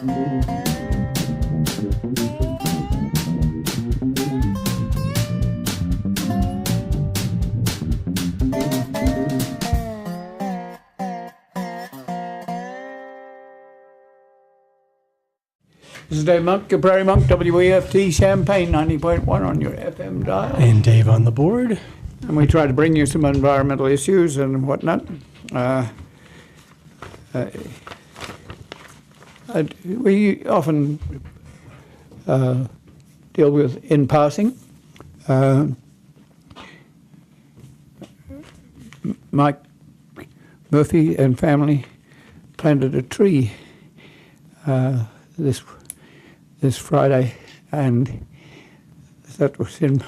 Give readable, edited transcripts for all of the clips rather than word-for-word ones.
This is Dave Monk, Prairie Monk, WEFT, Champaign 90.1 on your FM dial. And Dave on the board. And we try to bring you some environmental issues and whatnot. We often deal with in passing. Mike Murphy and family planted a tree this Friday, and that was in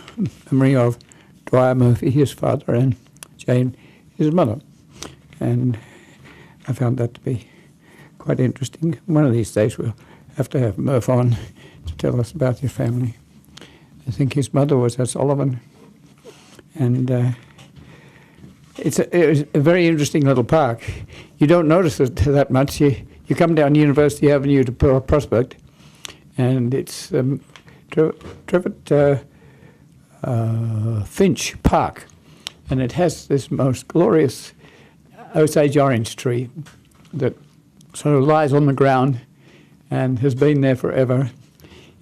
memory of Dwyer Murphy, his father, and Jane, his mother. And I found that to be quite interesting. One of these days we'll have to have Murph on to tell us about your family. I think his mother was at Sullivan, and it was a very interesting little park. You don't notice it that much. You come down University Avenue to Prospect, and it's Trevitt Finch Park, and it has this most glorious Osage orange tree that sort of lies on the ground and has been there forever.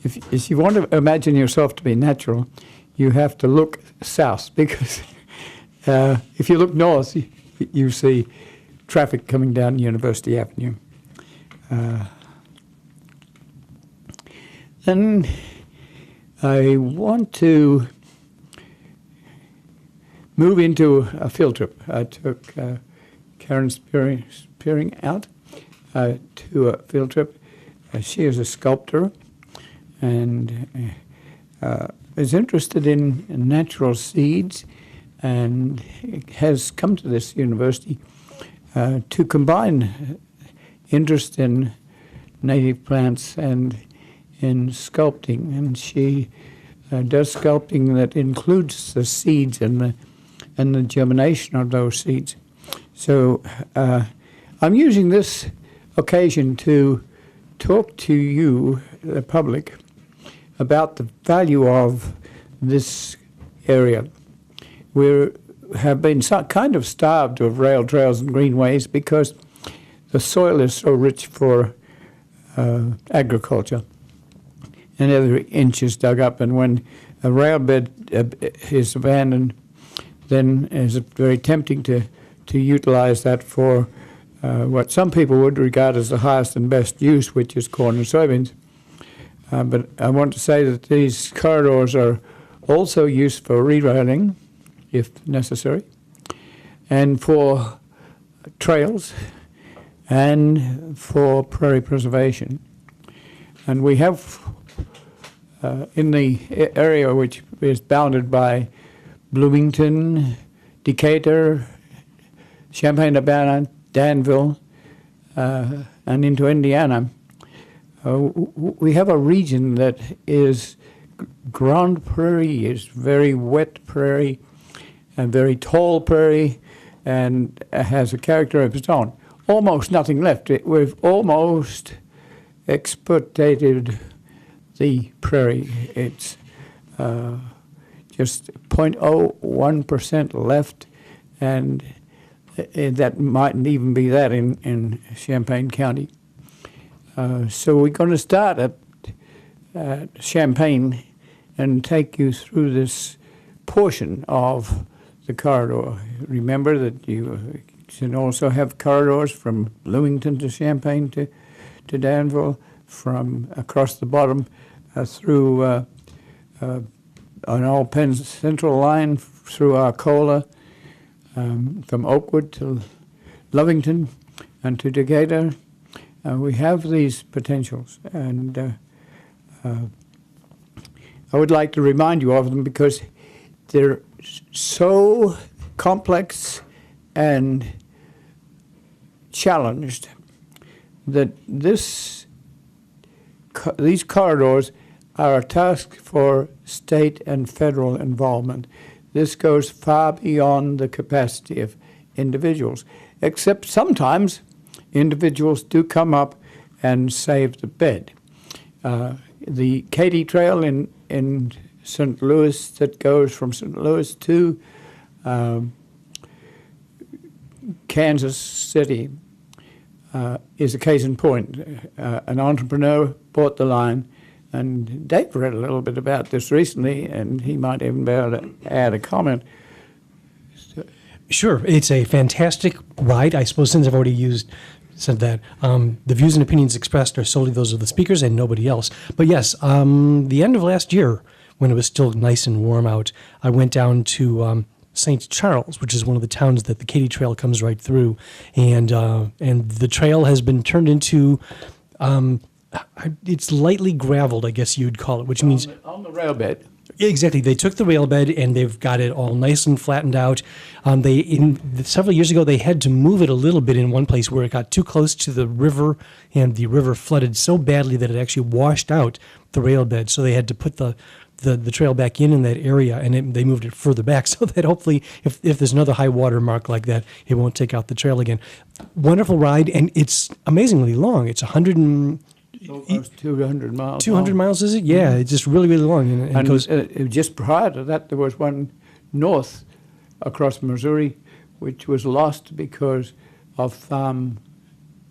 If you want to imagine yourself to be natural, you have to look south, because if you look north, you see traffic coming down University Avenue. Then I want to move into a field trip. I took Karen Spearing out to a field trip. She is a sculptor and is interested in natural seeds, and has come to this university to combine interest in native plants and in sculpting. And she does sculpting that includes the seeds and the germination of those seeds. So I'm using this occasion to talk to you, the public, about the value of this area. We have been kind of starved of rail trails and greenways because the soil is so rich for agriculture, and every inch is dug up. And when a rail bed is abandoned, then it's very tempting to utilize that for what some people would regard as the highest and best use, which is corn and soybeans. But I want to say that these corridors are also used for re-railing, if necessary, and for trails, and for prairie preservation. And we have in the area which is bounded by Bloomington, Decatur, Champaign-Urbana, Danville, and into Indiana, we have a region that is Grand Prairie, is very wet prairie, and very tall prairie, and has a character of its own. Almost nothing left. We've almost exploited the prairie. It's just 0.01% left, and that mightn't even be that in Champaign County. So we're going to start at Champaign and take you through this portion of the corridor. Remember that you can also have corridors from Bloomington to Champaign to Danville, from across the bottom through an old Penn Central line through Arcola, from Oakwood to Lovington and to Decatur. We have these potentials, and I would like to remind you of them because they're so complex and challenged that these corridors are a task for state and federal involvement. This goes far beyond the capacity of individuals, except sometimes individuals do come up and save the bed. The Katy Trail in St. Louis that goes from St. Louis to Kansas City is a case in point. An entrepreneur bought the line, and Dave read a little bit about this recently, and he might even be able to add a comment. Sure, it's a fantastic ride. I suppose since I've already said that, the views and opinions expressed are solely those of the speakers and nobody else. But yes, the end of last year, when it was still nice and warm out, I went down to St. Charles, which is one of the towns that the Katy Trail comes right through, and the trail has been turned into, it's lightly graveled, I guess you'd call it, which means on the rail bed. Yeah, exactly. They took the rail bed and they've got it all nice and flattened out. Several years ago, they had to move it a little bit in one place where it got too close to the river, and the river flooded so badly that it actually washed out the rail bed. So they had to put the trail back in that area, and they moved it further back so that hopefully if there's another high water mark like that, it won't take out the trail again. Wonderful ride, and it's amazingly long. It's 200 miles. 200 miles, is it? Yeah, it's just really, really long. And And it goes, just prior to that, there was one north across Missouri, which was lost because of farm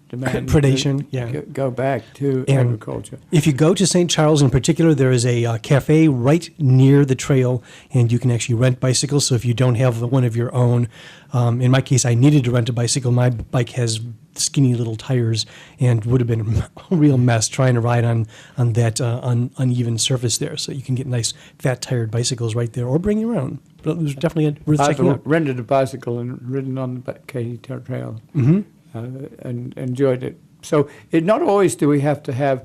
demand. Predation, yeah. Go back to And agriculture. if you go to St. Charles in particular, there is a cafe right near the trail, and you can actually rent bicycles. So if you don't have one of your own, in my case, I needed to rent a bicycle. My bike has skinny little tires and would have been a real mess trying to ride on that uneven surface there. So you can get nice fat tired bicycles right there, or bring your own. But it was definitely worth checking out. I've rented a bicycle and ridden on the Katy Trail. And enjoyed it. So not always do we have to have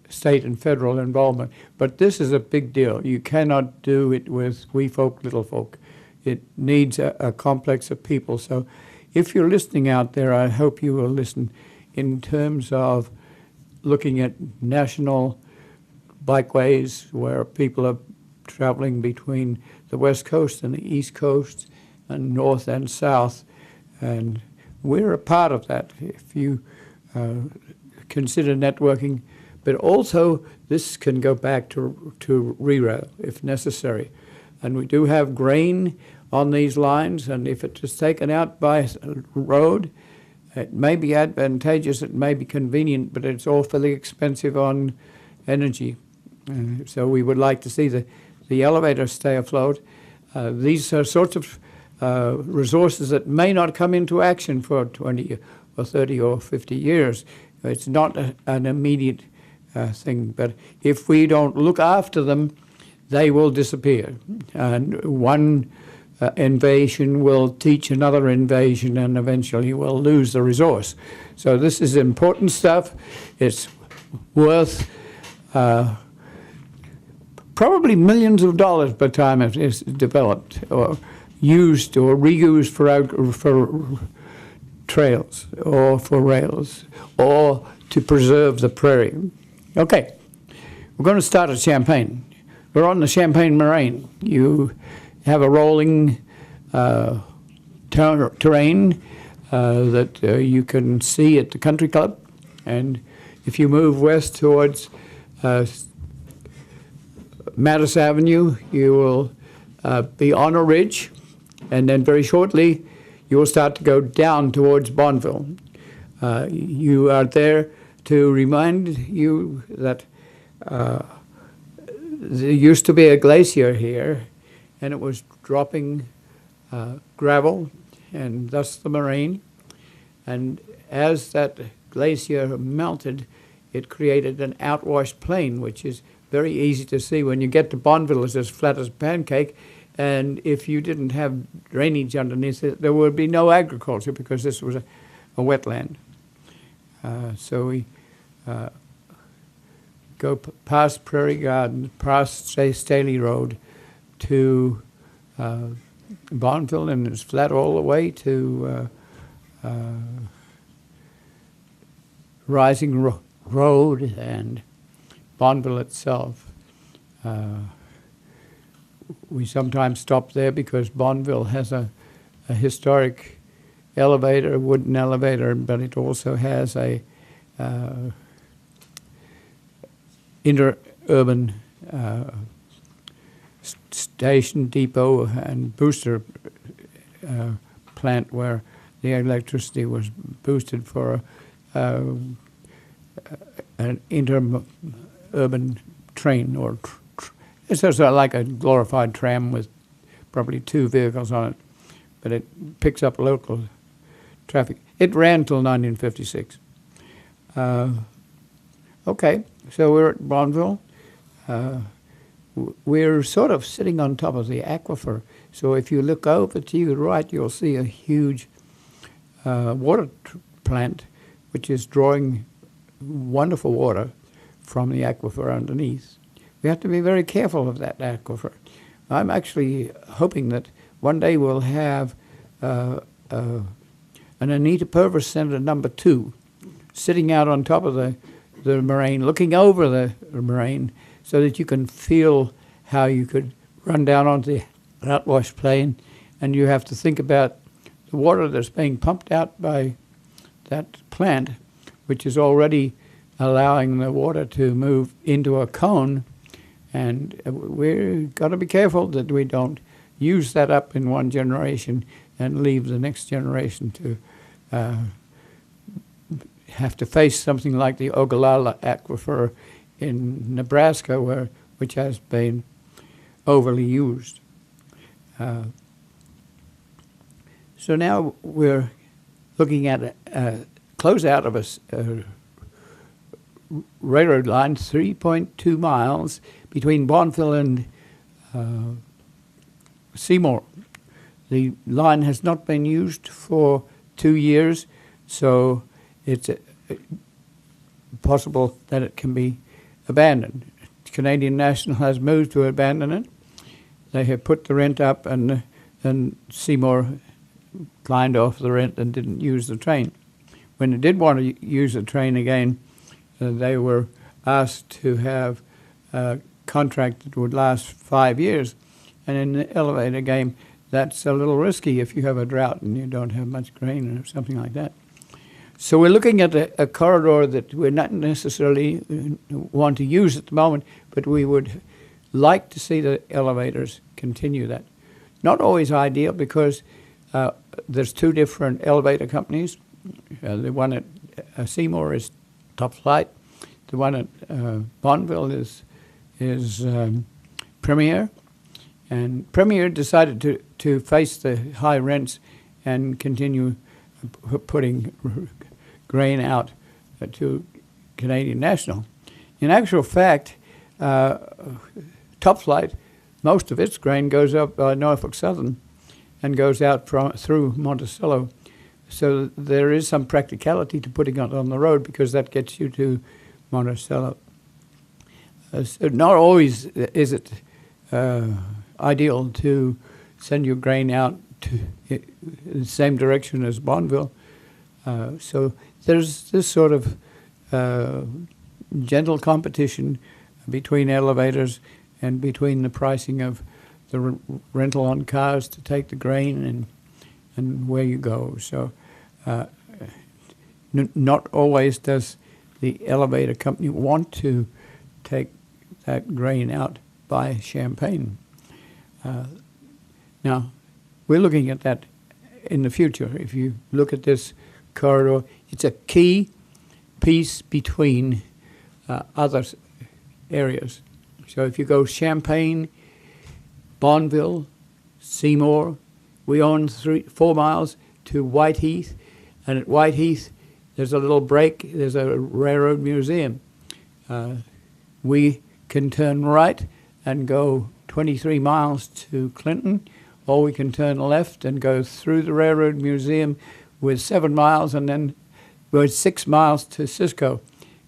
state and federal involvement, but this is a big deal. You cannot do it with we folk, little folk. It needs a complex of people. So if you're listening out there, I hope you will listen in terms of looking at national bikeways where people are traveling between the West Coast and the East Coast and North and South, and we're a part of that if you consider networking, but also this can go back to re-rail if necessary. And we do have grain on these lines, and if it is taken out by road, it may be advantageous, it may be convenient, but it's awfully expensive on energy. So we would like to see the elevator stay afloat. These are sorts of resources that may not come into action for 20 or 30 or 50 years. It's not an immediate thing, but if we don't look after them, they will disappear. And one invasion will teach another invasion, and eventually we'll lose the resource. So this is important stuff. It's worth probably millions of dollars by the time it is developed, or used or reused for trails or for rails or to preserve the prairie. Okay, we're going to start at Champaign. We're on the Champaign Moraine. You have a rolling terrain that you can see at the country club, and if you move west towards Mattis Avenue, you will be on a ridge. And then very shortly, you will start to go down towards Bonneville. You are there to remind you that there used to be a glacier here, and it was dropping gravel, and thus the moraine. And as that glacier melted, it created an outwashed plain, which is very easy to see. When you get to Bonneville, it's as flat as a pancake. And if you didn't have drainage underneath it, there would be no agriculture because this was a wetland. So we go past Prairie Gardens, past Staley Road to Bonneville, and it's flat all the way to Rising Road and Bonneville itself. We sometimes stop there because Bonneville has a historic elevator, a wooden elevator, but it also has a interurban station, depot, and booster plant where the electricity was boosted for an interurban train, or it's just like a glorified tram with probably 2 vehicles on it, but it picks up local traffic. It ran till 1956. Okay, so we're at Bonneville. We're sort of sitting on top of the aquifer. So if you look over to your right, you'll see a huge water plant, which is drawing wonderful water from the aquifer underneath. We have to be very careful of that aquifer. I'm actually hoping that one day we'll have an Anita Purvis Center number 2 sitting out on top of the moraine, looking over the moraine, so that you can feel how you could run down onto the outwash plain, and you have to think about the water that's being pumped out by that plant, which is already allowing the water to move into a cone, and we've got to be careful that we don't use that up in one generation and leave the next generation to have to face something like the Ogallala Aquifer in Nebraska, which has been overly used. So now we're looking at a closeout of a railroad line, 3.2 miles between Bonneville and Seymour. The line has not been used for 2 years, so it's possible that it can be abandoned. Canadian National has moved to abandon it. They have put the rent up, and Seymour climbed off the rent and didn't use the train. When they did want to use the train again, they were asked to have a contract that would last 5 years. And in the elevator game, that's a little risky if you have a drought and you don't have much grain or something like that. So we're looking at a corridor that we're not necessarily want to use at the moment, but we would like to see the elevators continue that. Not always ideal, because there's 2 different elevator companies. The one at Seymour is Top Flight. The one at Bonneville is Premier. And Premier decided to face the high rents and continue putting grain out to Canadian National. In actual fact, Top Flight, most of its grain goes up by Norfolk Southern and goes out through Monticello. So there is some practicality to putting it on the road, because that gets you to Monticello. So not always is it ideal to send your grain out to the same direction as Bonneville. So there's this sort of gentle competition between elevators and between the pricing of the rental on cars to take the grain and where you go. So not always does the elevator company want to take that grain out by Champaign. Now, we're looking at that in the future. If you look at this corridor, it's a key piece between other areas. So if you go Champaign, Bonneville, Seymour, we own 4 miles to Whiteheath, and at Whiteheath there's a little break, there's a railroad museum. We can turn right and go 23 miles to Clinton, or we can turn left and go through the railroad museum with 7 miles, and then with 6 miles to Cisco.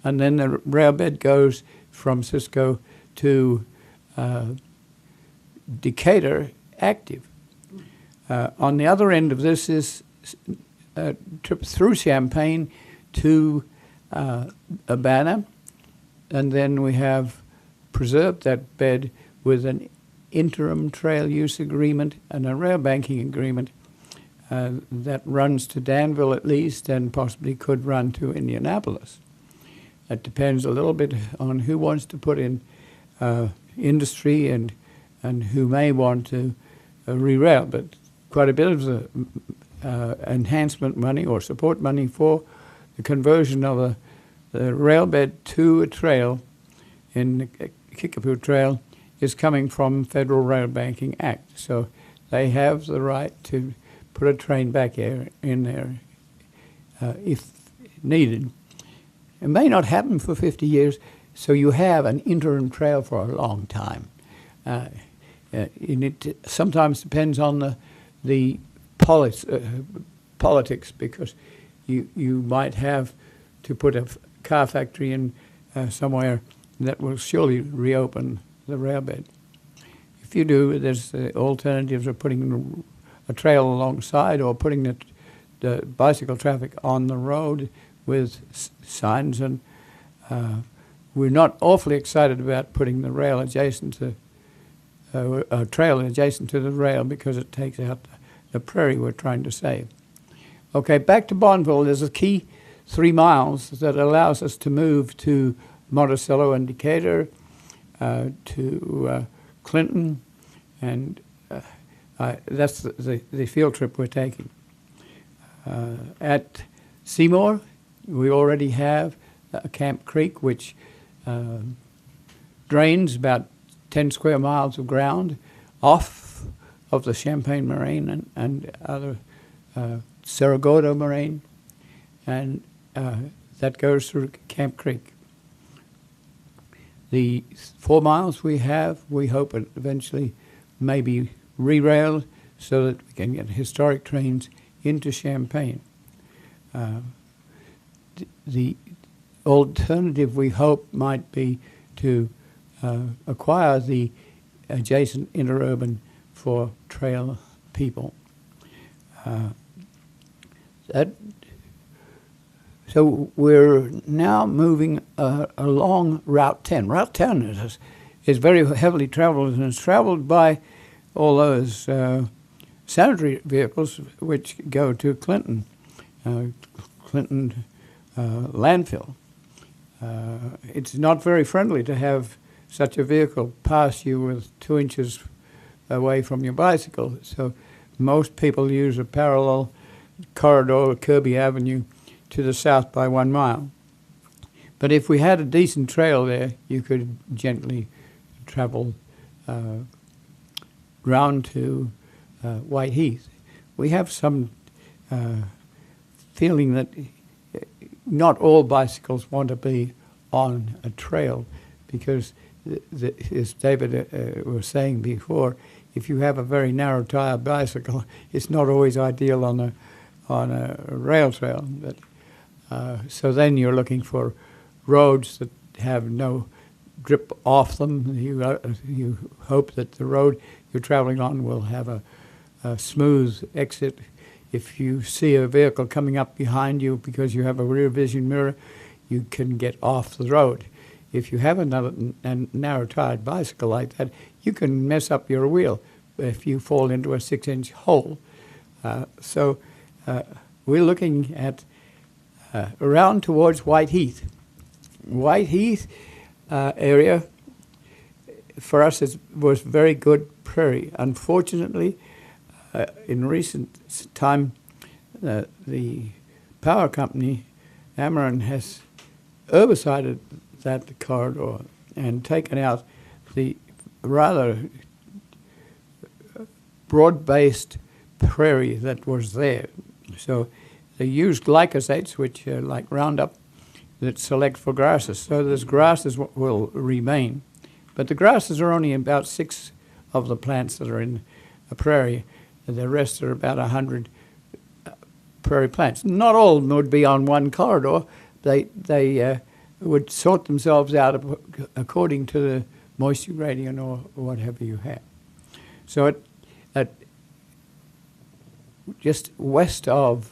And then the railbed goes from Cisco to Decatur active. On the other end of this is a trip through Champaign to Urbana, and then we have preserved that bed with an interim trail use agreement and a rail banking agreement that runs to Danville at least, and possibly could run to Indianapolis. It depends a little bit on who wants to put in industry and who may want to re-rail, but quite a bit of the enhancement money or support money for the conversion of the rail bed to a trail in the Kickapoo Trail is coming from Federal Rail Banking Act. So they have the right to put a train back in there if needed. It may not happen for 50 years, so you have an interim trail for a long time. And it sometimes depends on the politics, because you might have to put a car factory in somewhere that will surely reopen the rail bed. If you do, there's alternatives of putting a trail alongside or putting the bicycle traffic on the road with signs, and we're not awfully excited about putting the rail adjacent to a trail adjacent to the rail because it takes out the prairie we're trying to save. Okay, back to Bonneville. There's a key 3 miles that allows us to move to Monticello and Decatur, to Clinton, and that's the field trip we're taking. At Seymour, we already have Camp Creek, which drains about 10 square miles of ground off of the Champaign Moraine and other Saragordo Moraine, and that goes through Camp Creek. The 4 miles we have, we hope it eventually may be re-railed so that we can get historic trains into Champaign. The alternative, we hope, might be to acquire the adjacent interurban for trail people. So we're now moving along Route 10. Route 10 is very heavily traveled, and it's traveled by all those sanitary vehicles which go to Clinton landfill. It's not very friendly to have such a vehicle pass you with 2 inches away from your bicycle. So most people use a parallel corridor, Kirby Avenue, to the south by 1 mile. But if we had a decent trail there, you could gently travel round to White Heath. We have some feeling that not all bicycles want to be on a trail, because as David was saying before, if you have a very narrow tire bicycle, it's not always ideal on a rail trail. But so then you're looking for roads that have no drip off them. You hope that the road you're traveling on will have a smooth exit. If you see a vehicle coming up behind you because you have a rear vision mirror, you can get off the road. If you have a narrow-tired bicycle like that, you can mess up your wheel if you fall into a 6-inch hole. So we're looking at around towards White Heath. White Heath area for us was very good prairie. Unfortunately, in recent time, the power company, Ameren, has herbicided that corridor and taken out the rather broad-based prairie that was there. So they use glycosates, which are like Roundup, that select for grasses. So those grasses will remain. But the grasses are only about 6 of the plants that are in a prairie. The rest are about 100 prairie plants. Not all of them would be on one corridor. They would sort themselves out according to the moisture gradient or whatever you have. So at just west of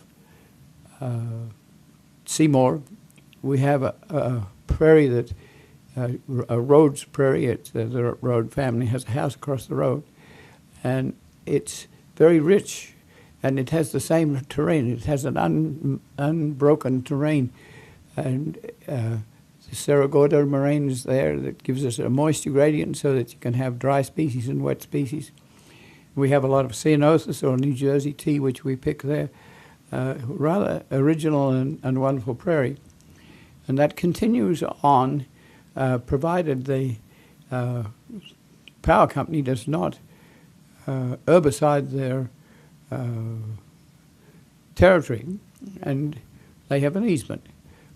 Seymour, we have a prairie that, a Rhodes prairie. The Rhodes family has a house across the road, and it's very rich, and it has the same terrain. It has an unbroken terrain, and the Cerro Gordo moraines there that gives us a moisture gradient so that you can have dry species and wet species. We have a lot of ceanothus or New Jersey tea, which we pick there. Rather original and wonderful prairie. And that continues on, provided the power company does not herbicide their territory, and they have an easement.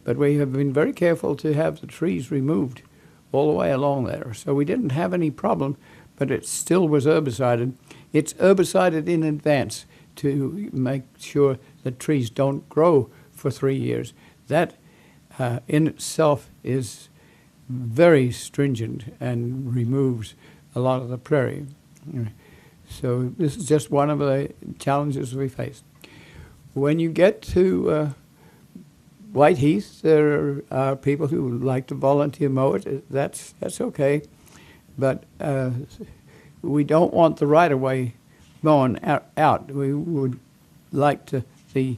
But we have been very careful to have the trees removed all the way along there. So we didn't have any problem, but it still was herbicided. It's herbicided in advance to make sure that trees don't grow for 3 years. That in itself is very stringent and removes a lot of the prairie. So this is just one of the challenges we face. When you get to White Heath, there are people who like to volunteer mow it. That's okay, but we don't want the right-of-way mown out. We would like the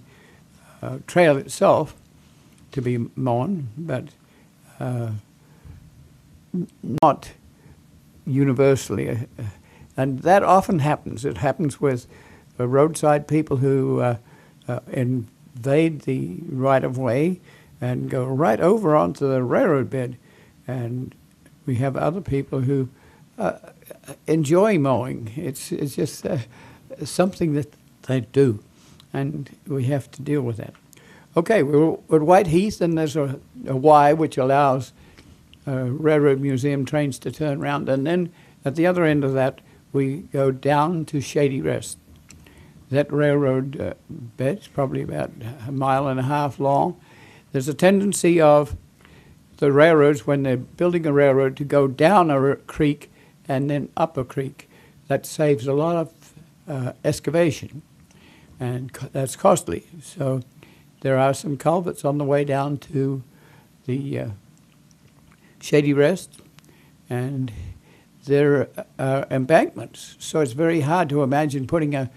trail itself to be mown, but not universally. And that often happens. It happens with roadside people who invade the right-of-way and go right over onto the railroad bed. And we have other people who enjoy mowing. It's just something that they do, and we have to deal with that. Okay, we're at White Heath, and there's a Y which allows railroad museum trains to turn around, and then at the other end of that, we go down to Shady Rest. That railroad bed is probably about 1.5 miles long. There's a tendency of the railroads, when they're building a railroad, to go down a creek and then up a creek. That saves a lot of excavation, and that's costly. So there are some culverts on the way down to the Shady Rest, and there are embankments. So it's very hard to imagine putting a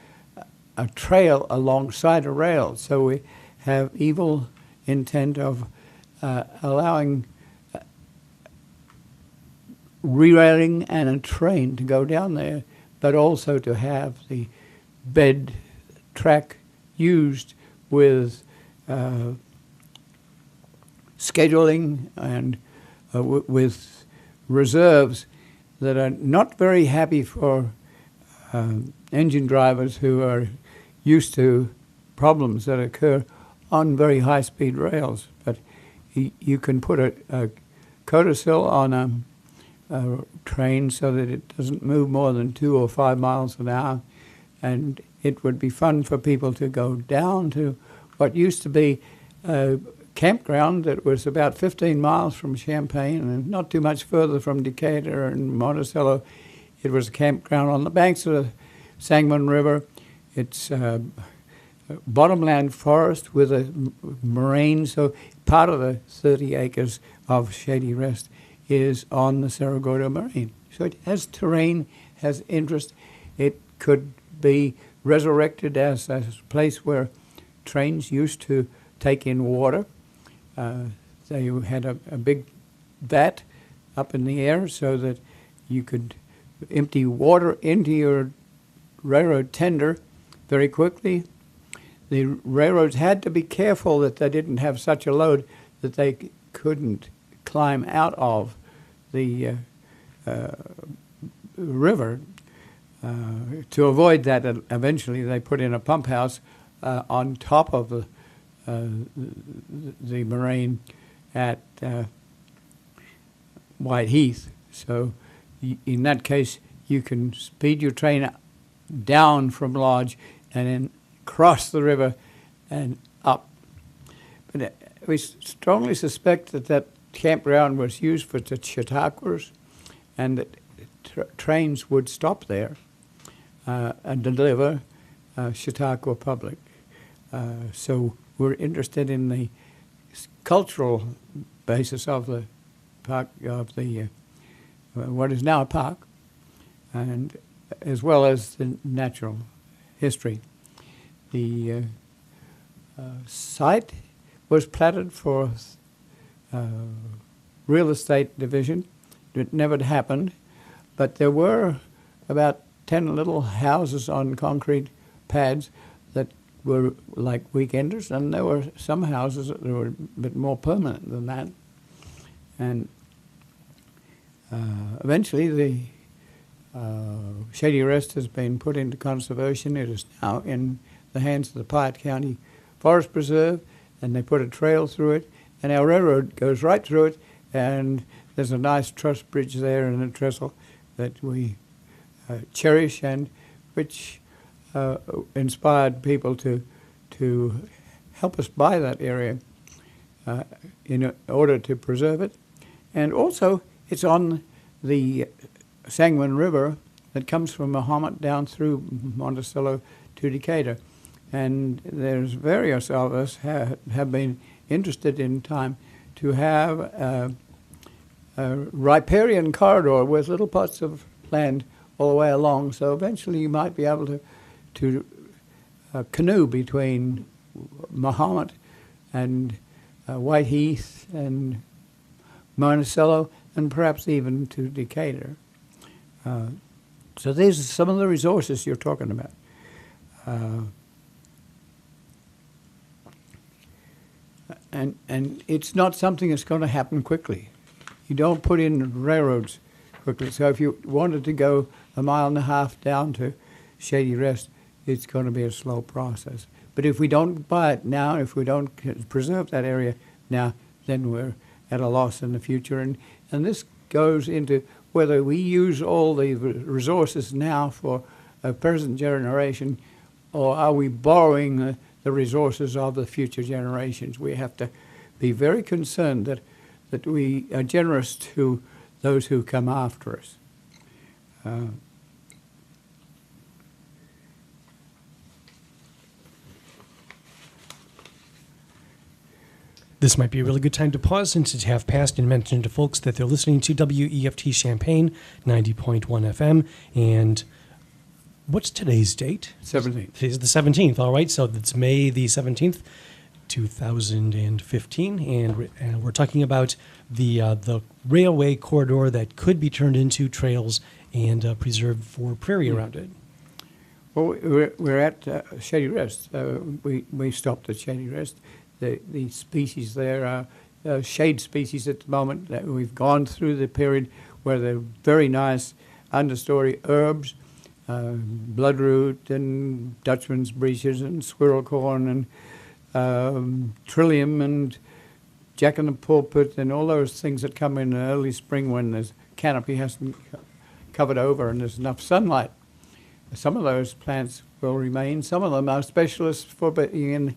trail alongside a rail. So we have evil intent of allowing re-railing and a train to go down there, but also to have the bed track used with scheduling and with reserves that are not very happy for engine drivers who are used to problems that occur on very high-speed rails. But you can put a codicil on a train so that it doesn't move more than 2 or 5 miles an hour, and it would be fun for people to go down to what used to be a campground that was about 15 miles from Champaign and not too much further from Decatur and Monticello. It was a campground on the banks of the Sangamon River. It's bottomland forest with a moraine, so part of the 30 acres of Shady Rest is on the Cerro Gordo moraine. So it has terrain, has interest. It could be resurrected as a place where trains used to take in water. They had a big vat up in the air so that you could empty water into your railroad tender very quickly. The railroads had to be careful that they didn't have such a load that they couldn't climb out of the river. To avoid that, eventually they put in a pump house on top of the moraine at White Heath. So in that case, you can speed your train down from Lodge and then cross the river and up. But we strongly suspect that that campground was used for the Chautauquas, and that trains would stop there and deliver Chautauqua Public. So we're interested in the cultural basis of the park, of the what is now a park, and as well as the natural history. The site was platted for real estate division. It never happened, but there were about 10 little houses on concrete pads that were like weekenders, and there were some houses that were a bit more permanent than that. And eventually the Shady Rest has been put into conservation. It is now in the hands of the Piatt County Forest Preserve, and they put a trail through it, and our railroad goes right through it, and there's a nice truss bridge there and a trestle that we cherish, and which inspired people to help us buy that area in order to preserve it. And also, it's on the Sangamon River that comes from Mahomet down through Monticello to Decatur. And there's various of us have been interested in time to have a riparian corridor with little plots of land all the way along. So eventually you might be able to canoe between Mahomet and Whiteheath and Monticello, and perhaps even to Decatur. So these are some of the resources you're talking about. And it's not something that's going to happen quickly. You don't put in railroads quickly. So if you wanted to go 1.5 miles down to Shady Rest, it's going to be a slow process. But if we don't buy it now, if we don't preserve that area now, then we're at a loss in the future. And this goes into whether we use all the resources now for a present generation, or are we borrowing the resources of the future generations. We have to be very concerned that we are generous to those who come after us. This might be a really good time to pause and to have passed and mentioned to folks that they're listening to WEFT Champaign 90.1 FM. And what's today's date? 17th. Today's the 17th, all right. So it's May the 17th, 2015. And we're talking about the railway corridor that could be turned into trails and preserved for prairie around it. Well, we're at Shady Rest. We stopped at Shady Rest. The species there are shade species at the moment. That we've gone through the period where they're very nice understory herbs, bloodroot and Dutchman's breeches and squirrel corn and trillium and jack in the pulpit and all those things that come in early spring when the canopy hasn't covered over and there's enough sunlight. Some of those plants will remain. Some of them are specialists for being in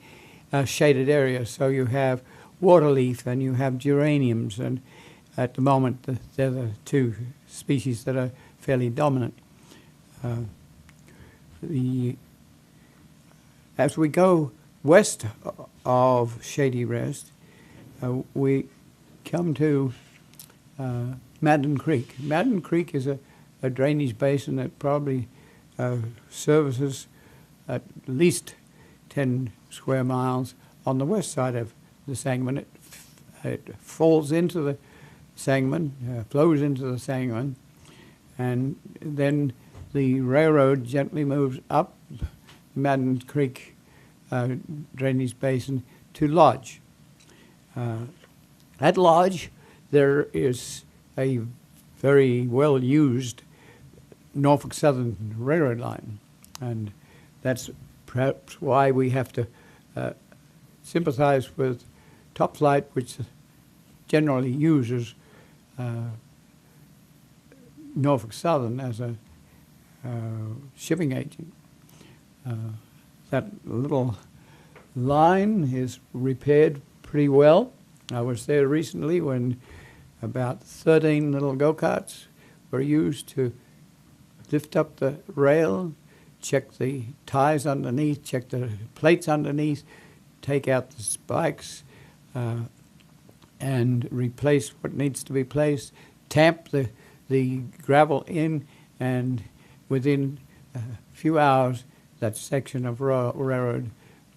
shaded areas. So you have waterleaf and you have geraniums, and at the moment they're the two species that are fairly dominant. As we go west of Shady Rest, we come to Madden Creek. Madden Creek is a drainage basin that probably services at least 10 square miles on the west side of the Sangamon. It falls into the Sangamon, flows into the Sangamon, and then the railroad gently moves up Madden Creek drainage basin to Lodge. At Lodge, there is a very well-used Norfolk Southern railroad line, and that's perhaps why we have to sympathize with Top Flight, which generally uses Norfolk Southern as a shipping agent. That little line is repaired pretty well. I was there recently when about 13 little go-karts were used to lift up the rail, check the ties underneath, check the plates underneath, take out the spikes, and replace what needs to be placed, tamp the gravel in, and within a few hours that section of railroad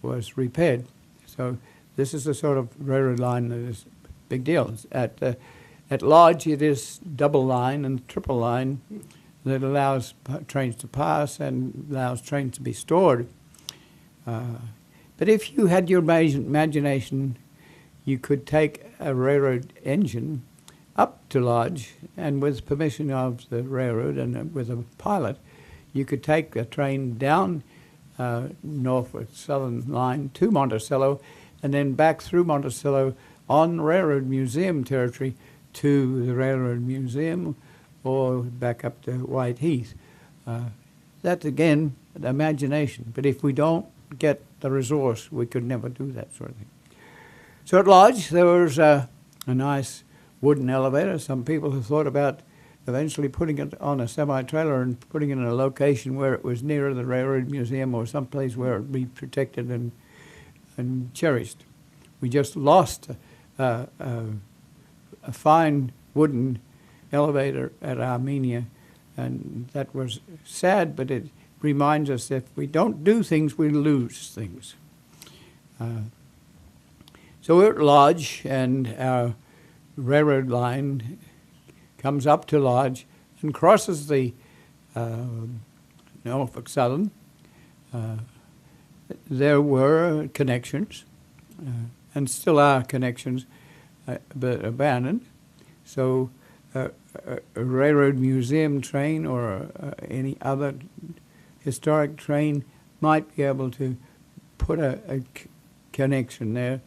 was repaired. So this is the sort of railroad line that is a big deal. At At Lodge, it is double line and triple line that allows trains to pass and allows trains to be stored. But if you had your imagination, you could take a railroad engine up to Lodge, and with permission of the railroad and with a pilot, you could take a train down Norfolk Southern Line to Monticello, and then back through Monticello on Railroad Museum territory to the Railroad Museum or back up to White Heath. That's, again, the imagination. But if we don't get the resource, we could never do that sort of thing. So at Lodge, there was a nice wooden elevator. Some people have thought about eventually putting it on a semi-trailer and putting it in a location where it was near the Railroad Museum or someplace where it would be protected and cherished. We just lost a fine wooden elevator at Armenia, and that was sad, but it reminds us that if we don't do things, we lose things. So we're at Lodge, and our railroad line comes up to Lodge and crosses the Norfolk Southern. There were connections, and still are connections, but abandoned. So a railroad museum train or any other historic train might be able to put a connection there.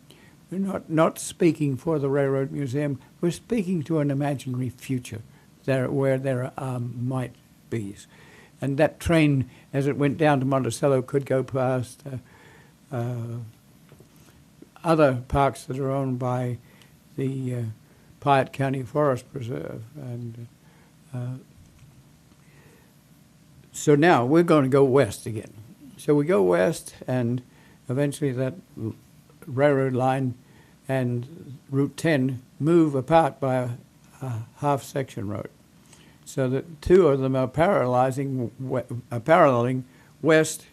We're not speaking for the Railroad Museum. We're speaking to an imaginary future where there might be. And that train, as it went down to Monticello, could go past other parks that are owned by the Piatt County Forest Preserve. And so now we're going to go west again. So we go west, and eventually that railroad line and Route 10 move apart by a half-section road. So that two of them are paralleling west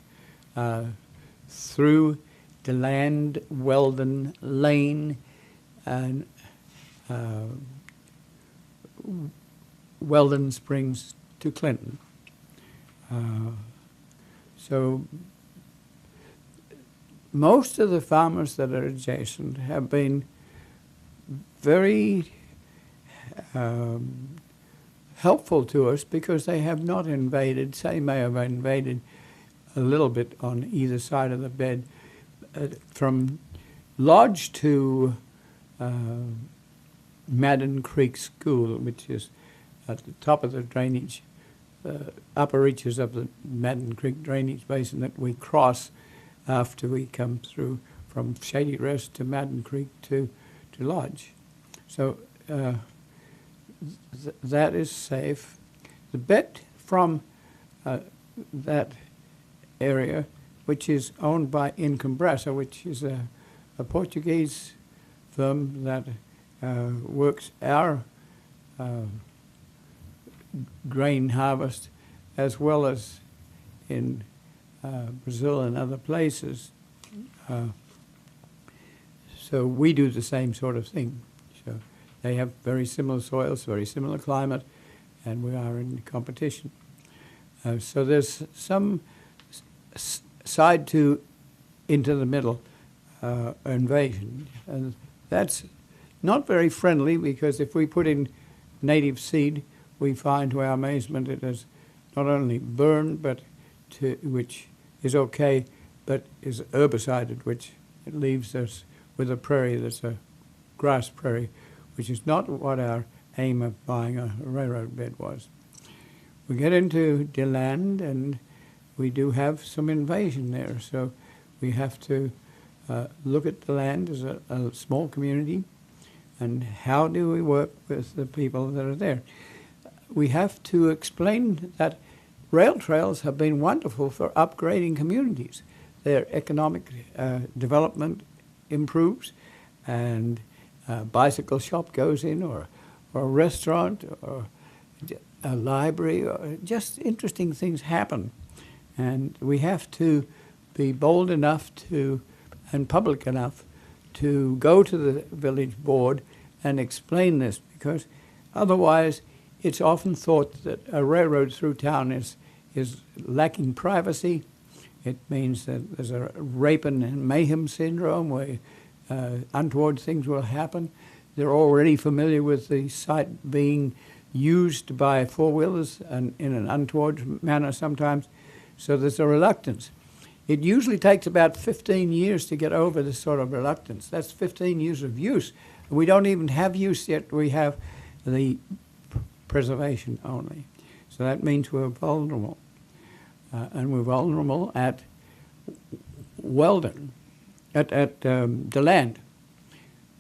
through DeLand, Weldon, Lane, and Weldon Springs to Clinton. So most of the farmers that are adjacent have been very helpful to us because they have not invaded. They may have invaded a little bit on either side of the bed. From Lodge to Madden Creek School, which is at the top of the drainage, upper reaches of the Madden Creek drainage basin that we cross after we come through from Shady Rest to Madden Creek to Lodge. So that is safe. The bet from that area, which is owned by Incombressa, which is a Portuguese firm that works our grain harvest as well as in Brazil and other places. So we do the same sort of thing. So they have very similar soils, very similar climate, and we are in competition. So there's some side to into the middle invasion. And that's not very friendly because if we put in native seed, we find to our amazement it is not only burned, but which is okay, but is herbicided, which it leaves us with a prairie that's a grass prairie, which is not what our aim of buying a railroad bed was. We get into DeLand, and we do have some invasion there, so we have to look at the land as a small community, and how do we work with the people that are there. We have to explain that rail trails have been wonderful for upgrading communities. Their economic development improves, and a bicycle shop goes in, or a restaurant, or a library, or just interesting things happen. And we have to be bold enough to, and public enough, to go to the village board and explain this, because otherwise it's often thought that a railroad through town is lacking privacy. It means that there's a rape and mayhem syndrome where untoward things will happen. They're already familiar with the site being used by four-wheelers and in an untoward manner sometimes, so there's a reluctance. It usually takes about 15 years to get over this sort of reluctance. That's 15 years of use. We don't even have use yet. We have the preservation only. So that means we're vulnerable. And we're vulnerable at Weldon, at DeLand.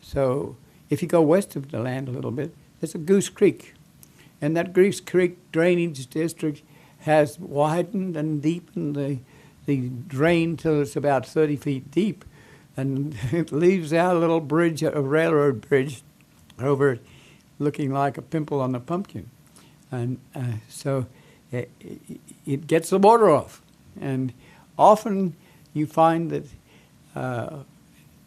So if you go west of DeLand a little bit, there's a Goose Creek. And that Goose Creek drainage district has widened and deepened the drain till it's about 30 feet deep. And it leaves our little bridge, a railroad bridge, over it looking like a pimple on a pumpkin. And so it gets the water off. And often you find that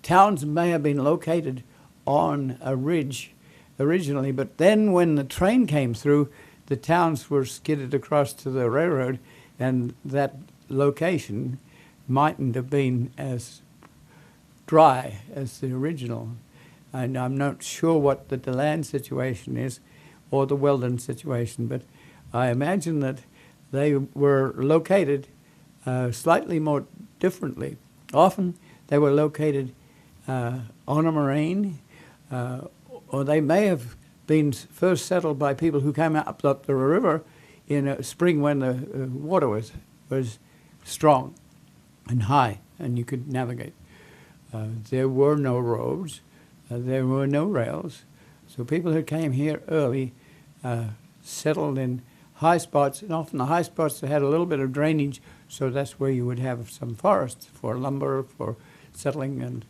towns may have been located on a ridge originally, but then when the train came through, the towns were skidded across to the railroad, and that location mightn't have been as dry as the original. And I'm not sure what the DeLand situation is or the Weldon situation, but I imagine that they were located slightly more differently. Often they were located on a moraine, or they may have been first settled by people who came up the river in a spring when the water was strong and high and you could navigate. There were no roads, there were no rails, so people who came here early settled in high spots, and often the high spots had a little bit of drainage, so that's where you would have some forests for lumber, for settling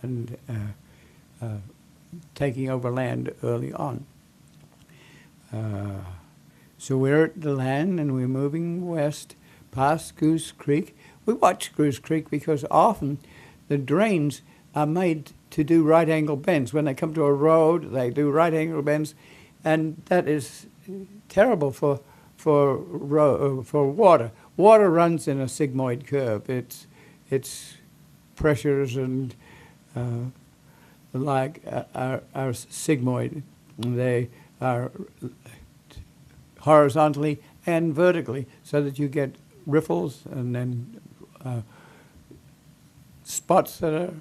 and taking over land early on. So we're at the land and we're moving west past Goose Creek. We watch Goose Creek because often the drains are made to do right angle bends. When they come to a road, they do right angle bends, and that is terrible for water. Water runs in a sigmoid curve. Its pressures and are sigmoid. They are horizontally and vertically, so that you get riffles and then spots that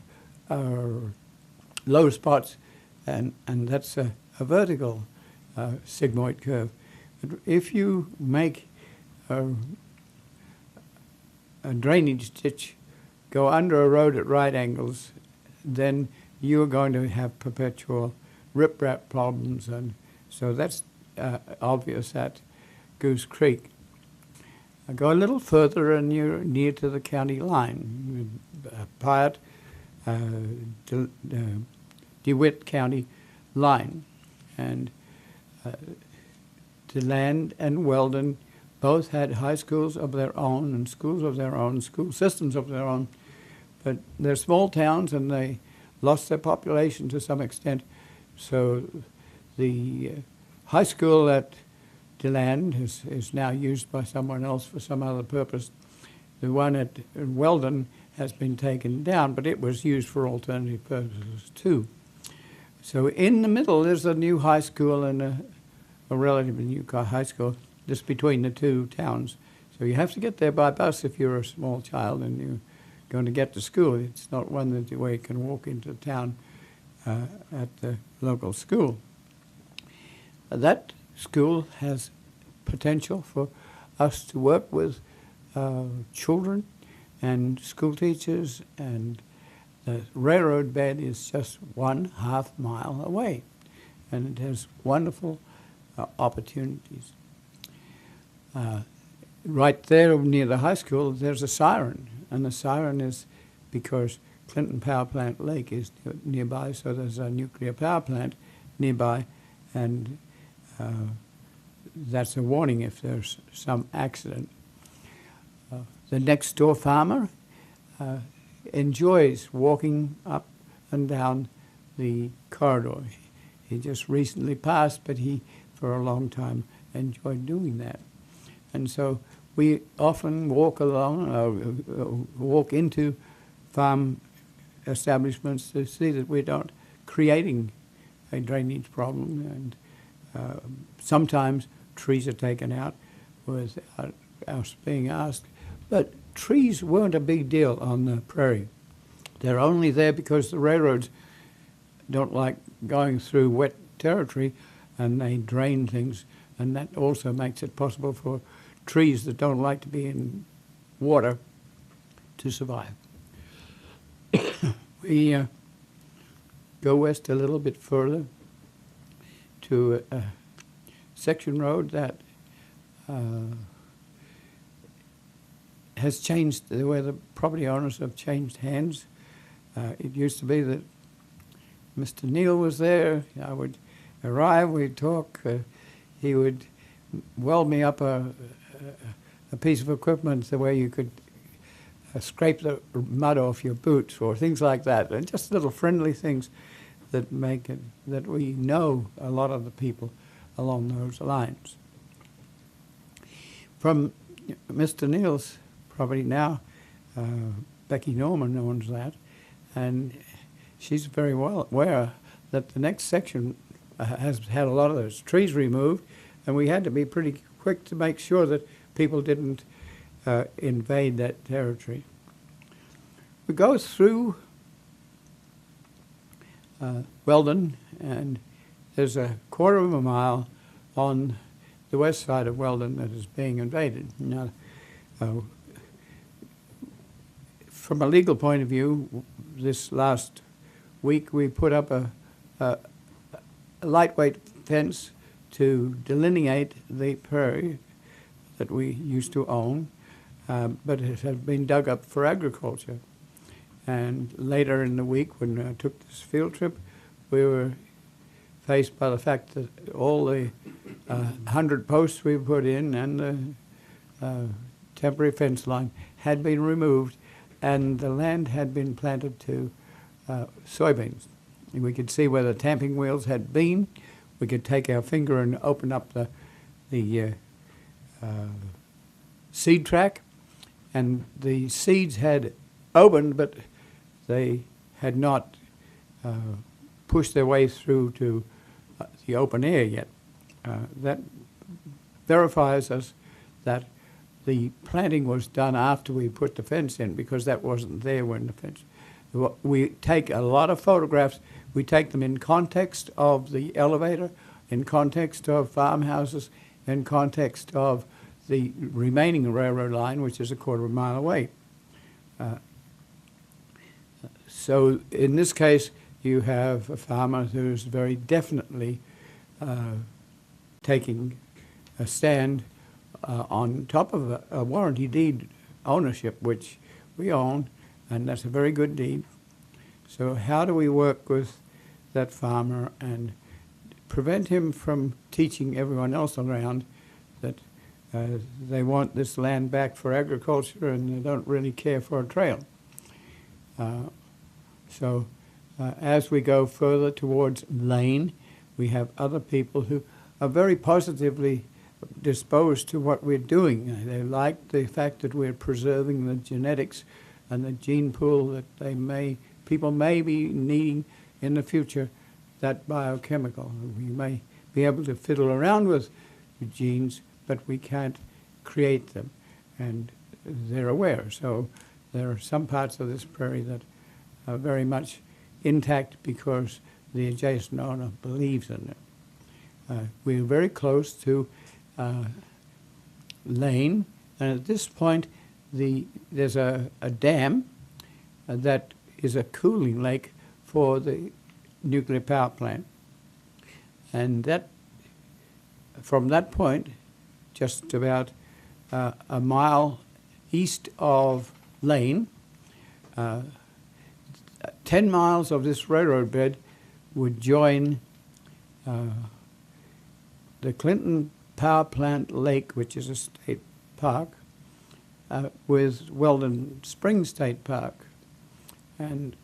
are low spots, and that's a vertical sigmoid curve. But if you make a drainage ditch go under a road at right angles, then you're going to have perpetual riprap problems, and so that's obvious at Goose Creek. Go a little further and you're near to the county line, Piatt, DeWitt County line, and DeLand and Weldon both had high schools of their own and schools of their own, school systems of their own, but they're small towns and they lost their population to some extent. So the high school at DeLand is now used by someone else for some other purpose. The one at Weldon has been taken down, but it was used for alternative purposes too. So in the middle there's a new high school and a relatively new high school just between the two towns. So you have to get there by bus if you're a small child and you're going to get to school. It's not one that where you can walk into town at the local school. That school has potential for us to work with children and school teachers, and the railroad bed is just 1/2 mile away, and it has wonderful opportunities. Right there near the high school, there's a siren, and the siren is because Clinton Power Plant Lake is nearby, so there's a nuclear power plant nearby, and that's a warning if there's some accident. The next door farmer enjoys walking up and down the corridor. He just recently passed, but he, for a long time, enjoyed doing that. And so we often walk into farm establishments to see that we're not creating a drainage problem. And sometimes trees are taken out without us being asked. But trees weren't a big deal on the prairie. They're only there because the railroads don't like going through wet territory, and they drain things, and that also makes it possible for trees that don't like to be in water to survive. We go west a little bit further to a section road that has changed the way the property owners have changed hands. It used to be that Mr. Neal was there. I would arrive, we'd talk. He would weld me up a piece of equipment the way you could scrape the mud off your boots or things like that. And just little friendly things that make it that we know a lot of the people along those lines. From Mr. Neal's property now, Becky Norman owns that, and she's very well aware that the next section has had a lot of those trees removed, and we had to be pretty quick to make sure that people didn't invade that territory. We go through Weldon, and there's a quarter of a mile on the west side of Weldon that is being invaded. Now, from a legal point of view, this last week we put up a lightweight fence to delineate the prairie that we used to own, but it had been dug up for agriculture. And later in the week, when I took this field trip, we were faced by the fact that all the 100 posts we put in and the temporary fence line had been removed, and the land had been planted to soybeans. And we could see where the tamping wheels had been. We could take our finger and open up the seed track, and the seeds had opened, but they had not pushed their way through to the open air yet. That verifies us that the planting was done after we put the fence in, because that wasn't there when the fence. We take a lot of photographs. We take them in context of the elevator, in context of farmhouses, in context of the remaining railroad line, which is a quarter of a mile away. So in this case, you have a farmer who's very definitely taking a stand on top of a warranty deed ownership, which we own, and that's a very good deed. So how do we work with that farmer and prevent him from teaching everyone else around that they want this land back for agriculture and they don't really care for a trail? So as we go further towards Lane, we have other people who are very positively disposed to what we're doing. They like the fact that we're preserving the genetics and the gene pool that people may be needing in the future, that biochemical. We may be able to fiddle around with the genes, but we can't create them, and they're aware. So there are some parts of this prairie that are very much intact because the adjacent owner believes in it. We're very close to Lane, and at this point there's a dam that is a cooling lake for the nuclear power plant. And that, from that point, just about a mile east of Lane, 10 miles of this railroad bed would join the Clinton Power Plant Lake, which is a state park, with Weldon Springs State Park. And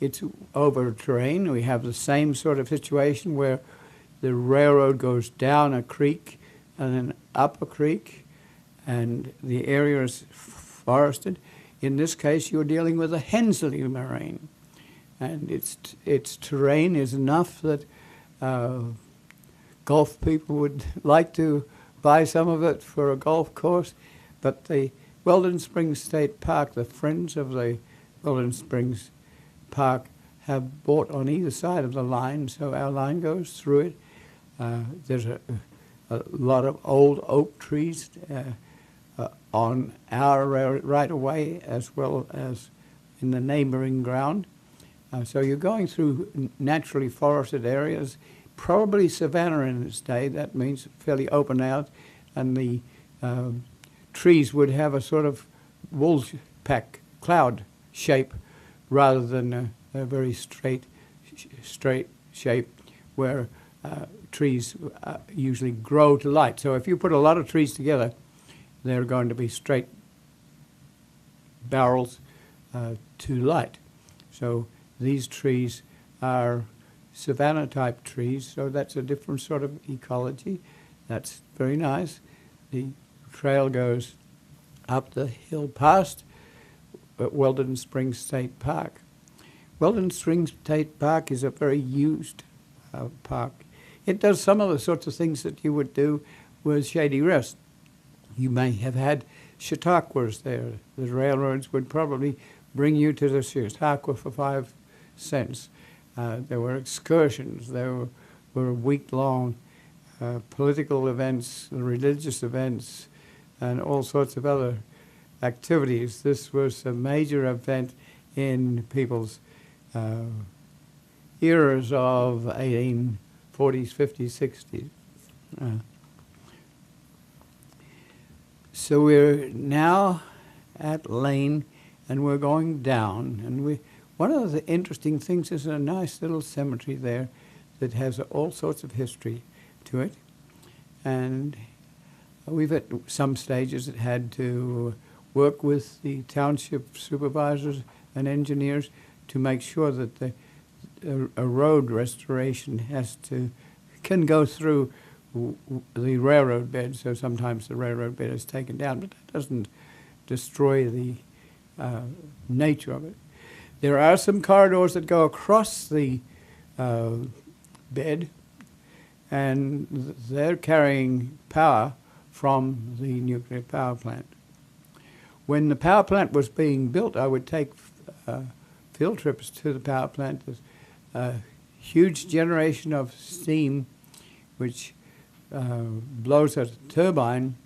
it's over terrain. We have the same sort of situation where the railroad goes down a creek and then up a creek, and the area is forested. In this case, you're dealing with a Hensley moraine, and its terrain is enough that golf people would like to buy some of it for a golf course. But the Weldon Springs State Park, the Friends of the Weldon Springs Park, have bought on either side of the line, so our line goes through it. There's a lot of old oak trees on our right-of-way as well as in the neighboring ground. So you're going through naturally forested areas, probably savanna in its day. That means fairly open out, and the trees would have a sort of wool pack cloud shape rather than a very straight shape where trees usually grow to light. So if you put a lot of trees together, they're going to be straight barrels to light. So these trees are savanna type trees, so that's a different sort of ecology. That's very nice. The trail goes up the hill past Weldon Springs State Park. Weldon Springs State Park is a very used park. It does some of the sorts of things that you would do with Shady Rest. You may have had chautauquas there. The railroads would probably bring you to the chautauqua for 5 cents. There were excursions. There were week-long political events, religious events, and all sorts of other activities. This was a major event in people's eras of 1840s, 50s, 60s. So we're now at Lane, and we're going down. And one of the interesting things is a nice little cemetery there that has all sorts of history to it. And we've at some stages had to work with the township supervisors and engineers to make sure that a road restoration can go through the railroad bed. So sometimes the railroad bed is taken down, but that doesn't destroy the nature of it. There are some corridors that go across the bed, and they're carrying power from the nuclear power plant. When the power plant was being built, I would take field trips to the power plant. There's a huge generation of steam which blows a turbine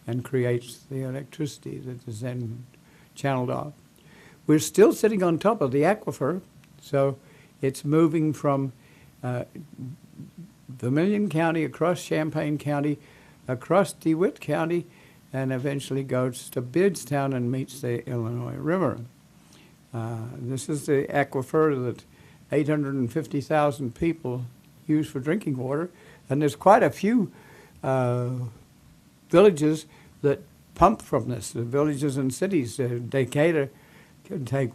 and creates the electricity that is then channeled off. We're still sitting on top of the aquifer, so it's moving from Vermilion County across Champaign County, across DeWitt County, and eventually goes to Beardstown and meets the Illinois River. This is the aquifer that 850,000 people use for drinking water, and there's quite a few villages that pump from this. The villages and cities, Decatur can take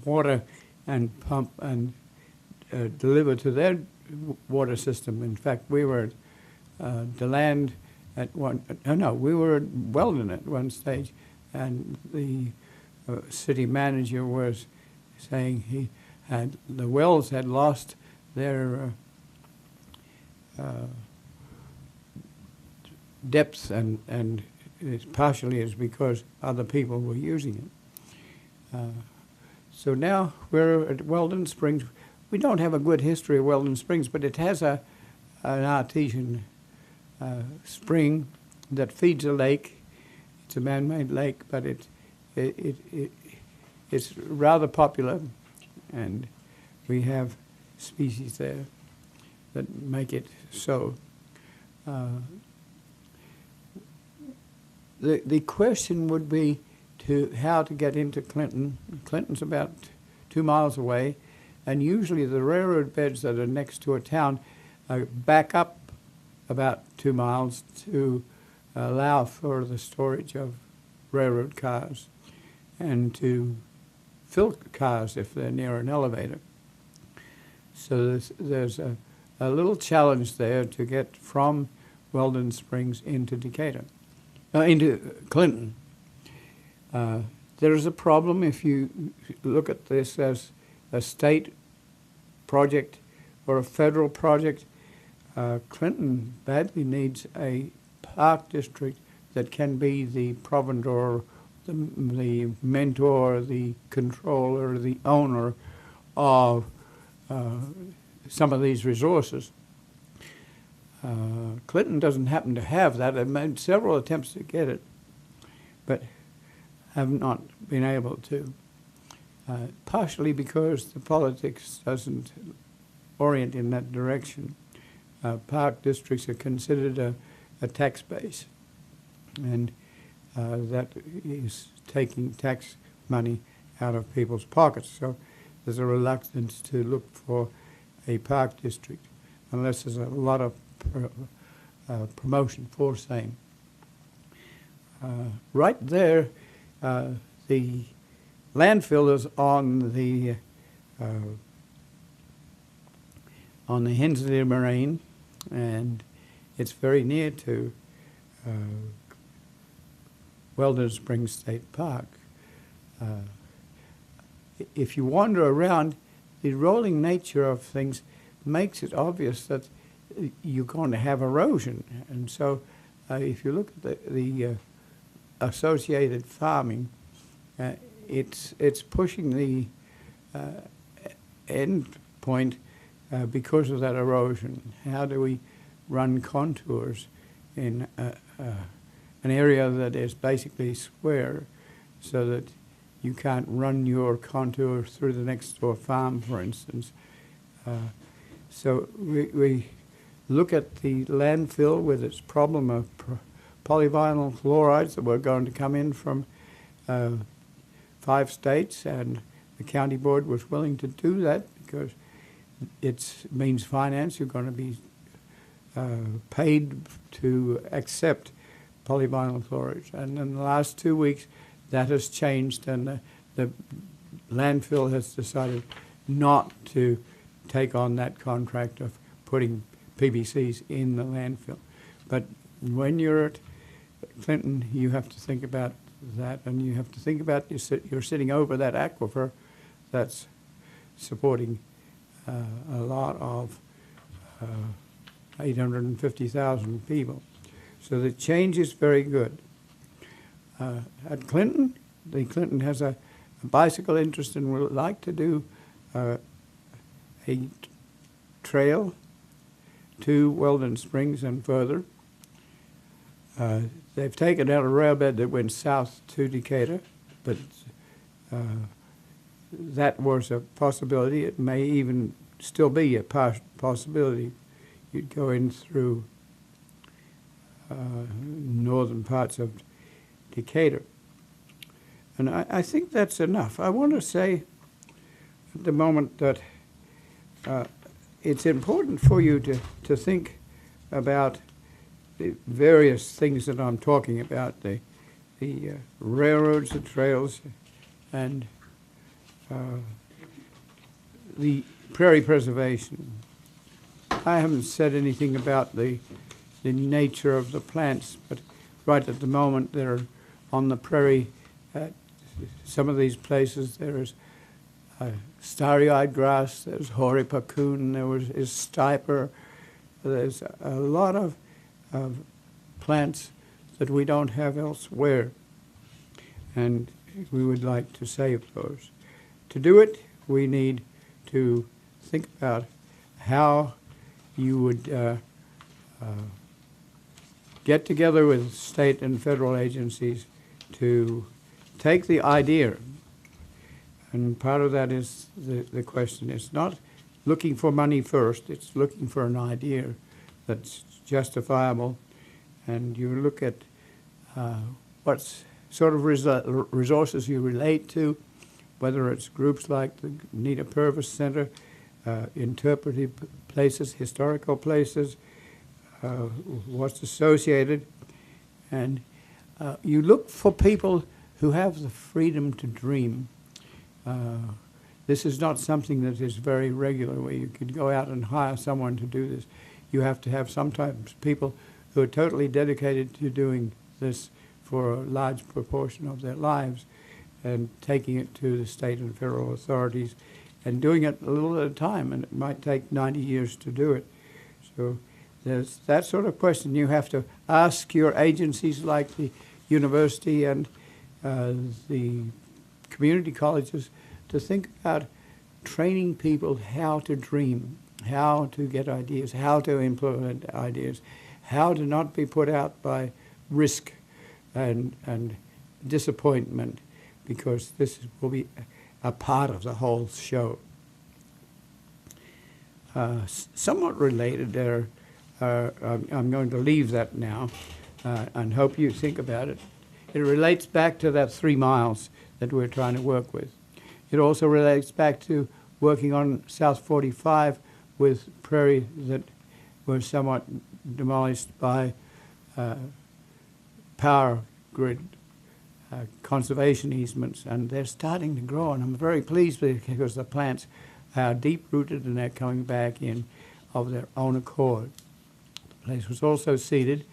water and pump and deliver to their water system. In fact, we were at DeLand at we were at Weldon at one stage, and the city manager was saying the wells had lost their depth, and it partially is because other people were using it. So now we're at Weldon Springs. We don't have a good history of Weldon Springs, but it has an artesian spring that feeds a lake. It's a man-made lake, but it's rather popular, and we have species there that make it so. The question would be how to get into Clinton. Clinton's about 2 miles away, and usually the railroad beds that are next to a town back up about 2 miles to allow for the storage of railroad cars and to fill cars if they're near an elevator. So there's a little challenge there to get from Weldon Springs into Decatur, into Clinton. There is a problem if you look at this as a state project or a federal project. Clinton badly needs a park district that can be the proventor, the mentor, the controller, the owner of some of these resources. Clinton doesn't happen to have that. They've made several attempts to get it, but have not been able to. Partially because the politics doesn't orient in that direction. Park districts are considered a tax base, and that is taking tax money out of people's pockets. So there's a reluctance to look for a park district unless there's a lot of promotion for same. Right there, the landfill is on the Hensley Moraine, and it's very near to Weldon Springs State Park. If you wander around, the rolling nature of things makes it obvious that you're going to have erosion. And so if you look at the associated farming, it's pushing the end point because of that erosion. How do we run contours in an area that is basically square so that you can't run your contour through the next door farm, for instance? So we look at the landfill with its problem of polyvinyl chlorides that were going to come in from 5 states, and the county board was willing to do that because it means finance. You're going to be paid to accept polyvinyl chlorides. And in the last 2 weeks, that has changed, and the landfill has decided not to take on that contract of putting PVCs in the landfill. But when you're at Clinton, you have to think about that, and you have to think about you're sitting over that aquifer that's supporting a lot of 850,000 people. So the change is very good. At Clinton, Clinton has a bicycle interest and would like to do a trail to Weldon Springs and further. They've taken out a railbed that went south to Decatur, but that was a possibility. It may even still be a possibility. You'd go in through northern parts of Decatur. And I think that's enough. I want to say at the moment that it's important for you to think about the various things that I'm talking about, the railroads, the trails, and the prairie preservation. I haven't said anything about the nature of the plants, but right at the moment they're on the prairie. At some of these places there is starry-eyed grass, there's hoary puccoon, is stiper. There's a lot of plants that we don't have elsewhere, and we would like to save those. To do it, we need to think about how you would get together with state and federal agencies to take the idea, and part of that is the question. It's not looking for money first, it's looking for an idea that's justifiable, and you look at what sort of resources you relate to, whether it's groups like the Nita Purvis Center, interpretive places, historical places, what's associated, and you look for people who have the freedom to dream. this is not something that is very regular where you could go out and hire someone to do this. You have to have sometimes people who are totally dedicated to doing this for a large proportion of their lives and taking it to the state and federal authorities and doing it a little at a time, and it might take 90 years to do it. So there's that sort of question you have to ask your agencies like the university and the community colleges to think about training people how to dream, how to get ideas, how to implement ideas, how to not be put out by risk and disappointment, because this will be a part of the whole show. Somewhat related there, I'm going to leave that now and hope you think about it. It relates back to that 3 miles that we're trying to work with. It also relates back to working on South 45 with Prairie that were somewhat demolished by power grid conservation easements, and they're starting to grow, and I'm very pleased with it because the plants are deep-rooted and they're coming back in of their own accord. The place was also seeded.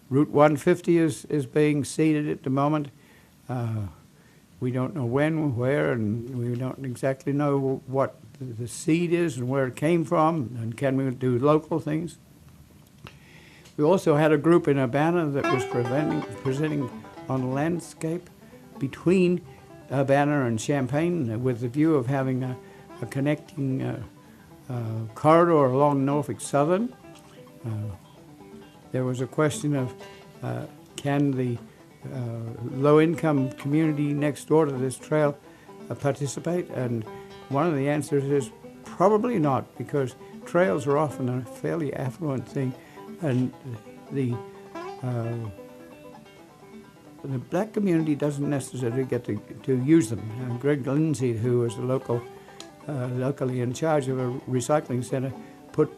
Route 150 is being seeded at the moment. We don't know when, where, and we don't exactly know what the seed is and where it came from, and can we do local things. We also had a group in Urbana that was presenting on a landscape between Urbana and Champaign with the view of having a connecting corridor along Norfolk Southern. There was a question of can the low-income community next door to this trail participate, and one of the answers is probably not, because trails are often a fairly affluent thing, and the black community doesn't necessarily get to use them. Greg Lindsay, who was locally in charge of a recycling center, put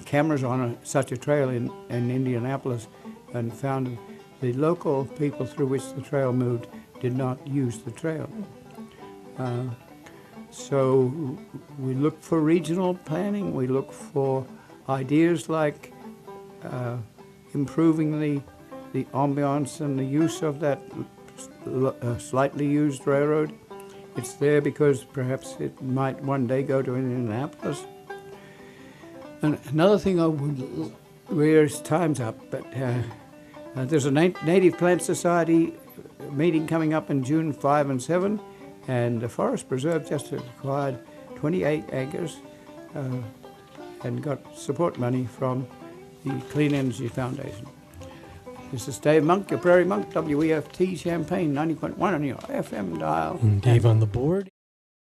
cameras on such a trail in Indianapolis and found the local people through which the trail moved did not use the trail. So we look for regional planning. We look for ideas like improving the ambiance and the use of that slightly used railroad. It's there because perhaps it might one day go to Indianapolis. And another thing time's up, but there's a Native Plant Society meeting coming up in June 5 and 7, and the Forest Preserve just acquired 28 acres and got support money from the Clean Energy Foundation. This is Dave Monk, your Prairie Monk, WEFT Champaign 90.1 on your FM dial. Dave on the board.